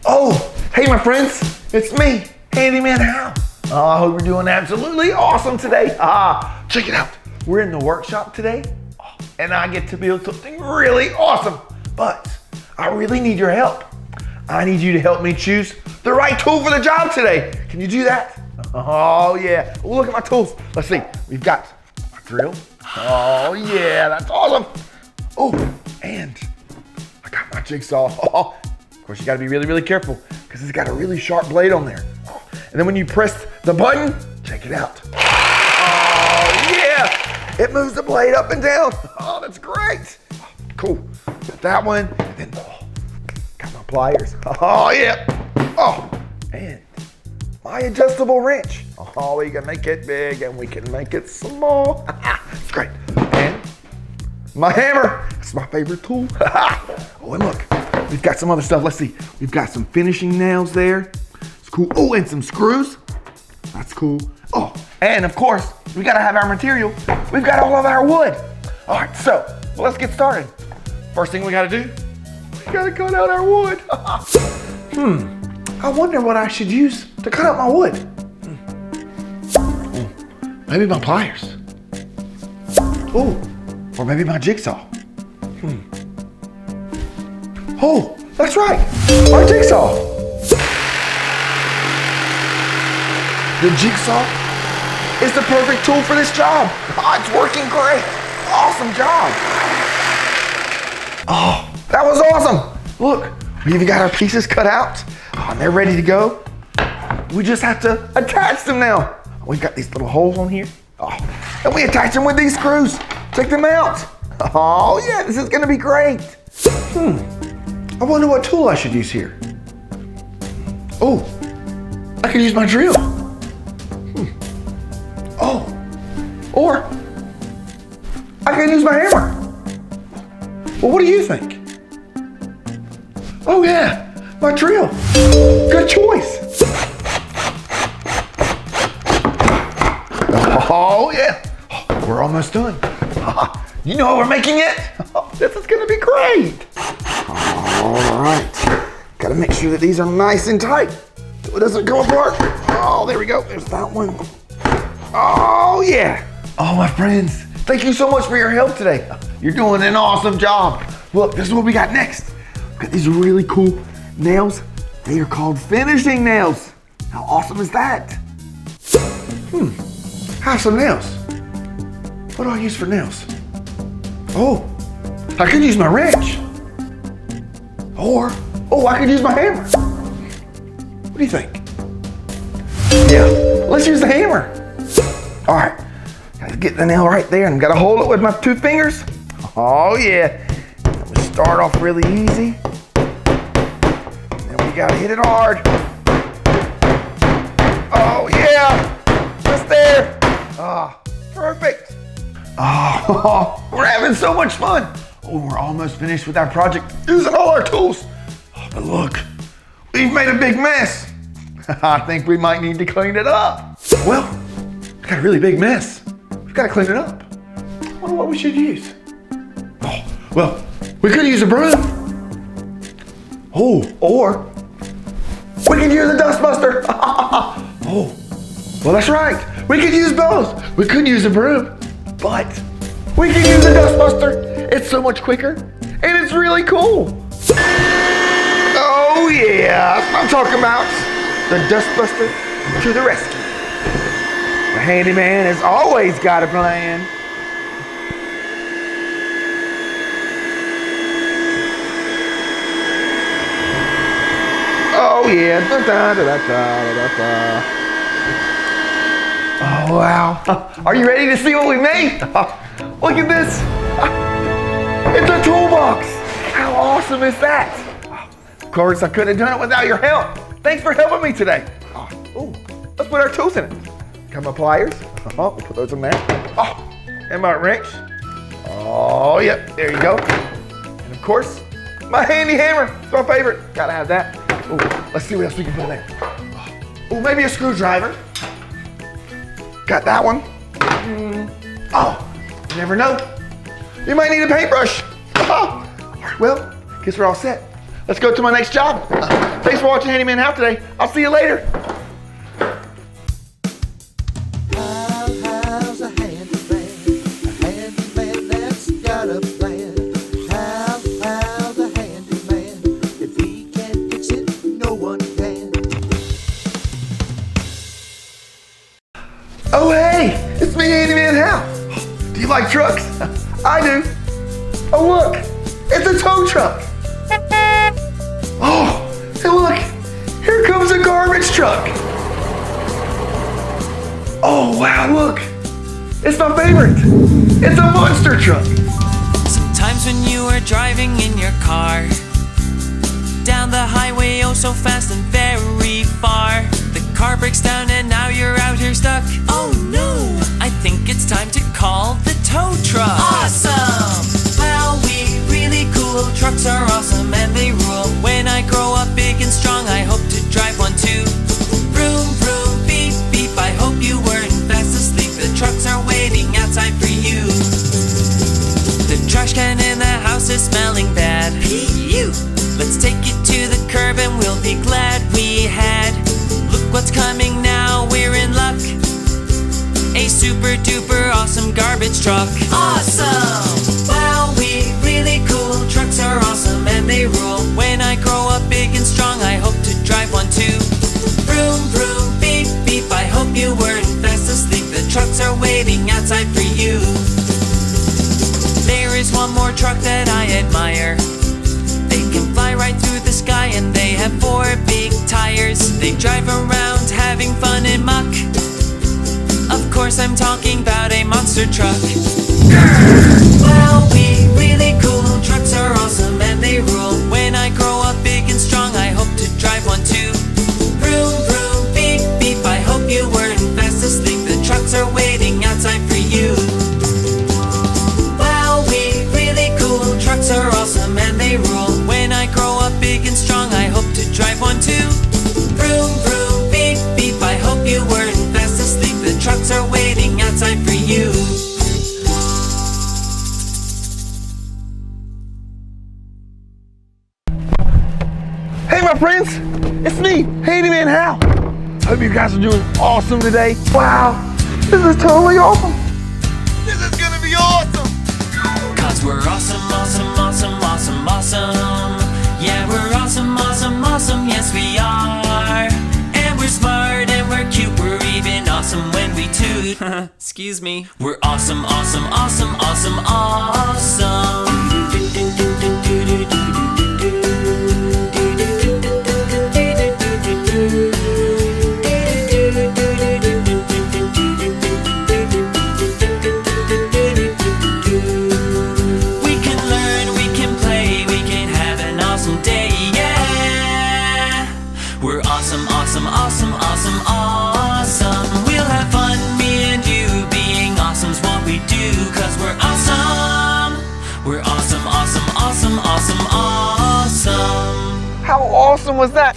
Oh, hey my friends, it's me, Handyman Hal. I hope you're doing absolutely awesome today. Check it out. We're in the workshop today, and I get to build something really awesome. But I really need your help. I need you to help me choose the right tool for the job today. Can you do that? Oh yeah. Well, look at my tools. Let's see. We've got a drill. Oh yeah, that's awesome. Oh, and I got my jigsaw. Of course, you gotta be really, really careful because it's got a really sharp blade on there. And then when you press the button, check it out. Oh yeah, it moves the blade up and down. Oh, that's great. Cool, got that one. And then, got my pliers. Oh yeah. Oh, and my adjustable wrench. Oh, we can make it big and we can make it small. It's great. And my hammer. It's my favorite tool. Oh, and look, we've got some other stuff. Let's see. We've got some finishing nails there. It's cool. Oh, and some screws. That's cool. Oh, and of course, we gotta have our material. We've got all of our wood. All right, so let's get started. First thing we gotta do, we gotta cut out our wood. I wonder what I should use to cut out my wood. Maybe my pliers. Oh, or maybe my jigsaw. Oh, that's right, our jigsaw. The jigsaw is the perfect tool for this job. Oh, it's working great. Awesome job. Oh, that was awesome. Look, we even got our pieces cut out. Oh, and they're ready to go. We just have to attach them now. We've got these little holes on here. Oh, and we attach them with these screws. Check them out. Oh yeah, this is gonna be great. I wonder what tool I should use here. Oh, I could use my drill. Oh, or I can use my hammer. Well, what do you think? Oh yeah, my drill. Good choice. Oh yeah, we're almost done. You know how we're making it? This is gonna be great. All right, gotta make sure that these are nice and tight so it doesn't come apart. Oh, there we go, there's that one. Oh yeah. Oh my friends, thank you so much for your help today. You're doing an awesome job. Look, this is what we got next. We've got these really cool nails. They are called finishing nails. How awesome is that? I have some nails. What do I use for nails? Oh, I could use my wrench. Or, I could use my hammer. What do you think? Yeah, let's use the hammer. All right, gotta get the nail right there and gotta hold it with my 2 fingers. Oh yeah, I'm gonna start off really easy. Then we gotta hit it hard. Oh yeah, just there. Ah, perfect. Oh, we're having so much fun. Oh, we're almost finished with our project using all our tools. Oh, but look, we've made a big mess. I think we might need to clean it up. Well, we got a really big mess. We've got to clean it up. I wonder what we should use. Oh, well, we could use a broom. Oh, or we could use a dustbuster. Oh, well, that's right. We could use both. We could use a broom, but we can use a dustbuster. It's so much quicker, and it's really cool. Oh yeah, that's what I'm talking about. The dustbuster to the rescue. The handyman has always got a plan. Oh yeah. Da, da, da, da, da, da. Oh wow. Are you ready to see what we made? Look at this. It's a toolbox. How awesome is that? Of course, I couldn't have done it without your help. Thanks for helping me today. Oh, let's put our tools in it. Got my pliers. We'll put those in there. Oh, and my wrench. Oh, yep, there you go. And of course, my handy hammer. It's my favorite. Gotta have that. Oh, let's see what else we can put in there. Oh, maybe a screwdriver. Got that one. Oh, you never know. You might need a paintbrush. Well, guess we're all set. let's go to my next job. Thanks for watching Handyman Hal today. I'll see you later. Hal's a handyman that's got a plan. Hal's a handyman. If he can't fix it, no one can. Oh hey, it's me, Handyman Hal. Do you like trucks? I do. Oh look, it's a tow truck. Oh, and look, here comes a garbage truck. Oh wow, look, it's my favorite. It's a monster truck. Sometimes when you are driving in your car down the highway oh so fast and very far, the car breaks down and now you're out here stuck. Oh no, I think it's time to call the tow truck. Awesome! Wow, we really cool. Trucks are awesome and they rule. When I grow up big and strong, I hope to drive one too. Vroom, vroom, beep, beep. I hope you weren't fast asleep. The trucks are waiting outside for you. The trash can in the house is smelling bad. Phew! Let's take it to the curb and we'll be glad we had. Look what's coming now, we're in luck. A super duper awesome garbage truck. Awesome! Wow, we really cool. Trucks are awesome and they rule. When I grow up big and strong, I hope to drive one too. Vroom, vroom, beep, beep. I hope you weren't fast asleep. The trucks are waiting outside for you. There is one more truck that I admire. They can fly right through the sky and they have 4 big tires. They drive around having fun and muck. Of course I'm talking about a monster truck. Wow, we really cool. Trucks are awesome and they rule. When I grow up big and strong, I hope to drive one too. Vroom, vroom, beep, beep. I hope you weren't fast asleep. The trucks are waiting outside for you. Wow, we really cool. Trucks are awesome and they rule. When I grow up big and strong, I hope to drive one too. Vroom, vroom, beep, beep. I hope you weren't fast asleep. The trucks are waiting outside for you. Hey my friends, it's me, Handyman Hal. Hope you guys are doing awesome today. Wow, this is totally awesome. This is gonna be awesome. Cause we're awesome, awesome, awesome, awesome, awesome. Yeah, we're awesome, awesome, awesome, yes we are. And we're smart and we're cute, we're even awesome when we toot. Excuse me. We're awesome, awesome, awesome, awesome, awesome. Awesome, awesome, awesome, awesome. We'll have fun, me and you. Being awesome's what we do. Cause we're awesome. We're awesome, awesome, awesome, awesome, awesome. How awesome was that?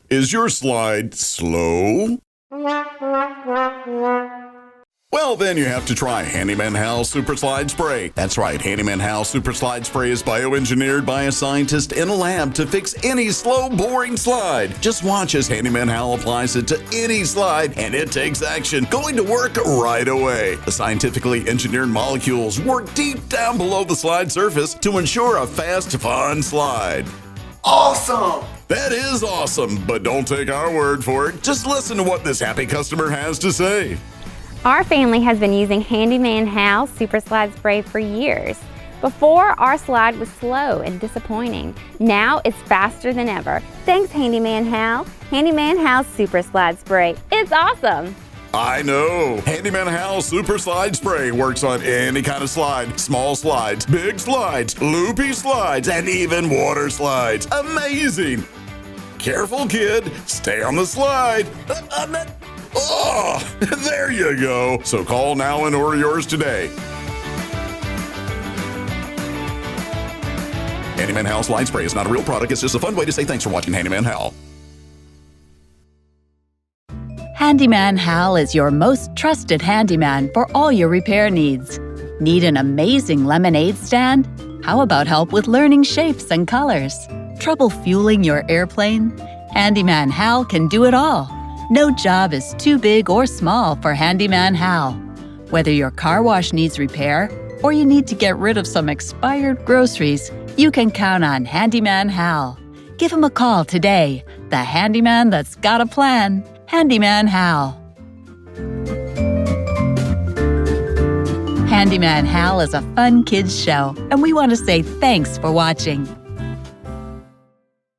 Is your slide slow? Well, then you have to try Handyman Hal Super Slide Spray. That's right, Handyman Hal Super Slide Spray is bioengineered by a scientist in a lab to fix any slow, boring slide. Just watch as Handyman Hal applies it to any slide, and it takes action, going to work right away. The scientifically engineered molecules work deep down below the slide surface to ensure a fast, fun slide. Awesome! That is awesome, but don't take our word for it. Just listen to what this happy customer has to say. Our family has been using Handyman Hal Super Slide Spray for years. Before, our slide was slow and disappointing. Now it's faster than ever. Thanks, Handyman Hal. Handyman Hal Super Slide Spray. It's awesome. I know. Handyman Hal Super Slide Spray works on any kind of slide. Small slides, big slides, loopy slides, and even water slides. Amazing. Careful, kid. Stay on the slide. Oh, there you go. So call now and order yours today. Handyman Hal Slide Spray is not a real product. It's just a fun way to say thanks for watching Handyman Hal. Handyman Hal is your most trusted handyman for all your repair needs. Need an amazing lemonade stand? How about help with learning shapes and colors? Trouble fueling your airplane? Handyman Hal can do it all. No job is too big or small for Handyman Hal. Whether your car wash needs repair or you need to get rid of some expired groceries, you can count on Handyman Hal. Give him a call today. The handyman that's got a plan. Handyman Hal. Handyman Hal is a fun kids show, and we want to say thanks for watching.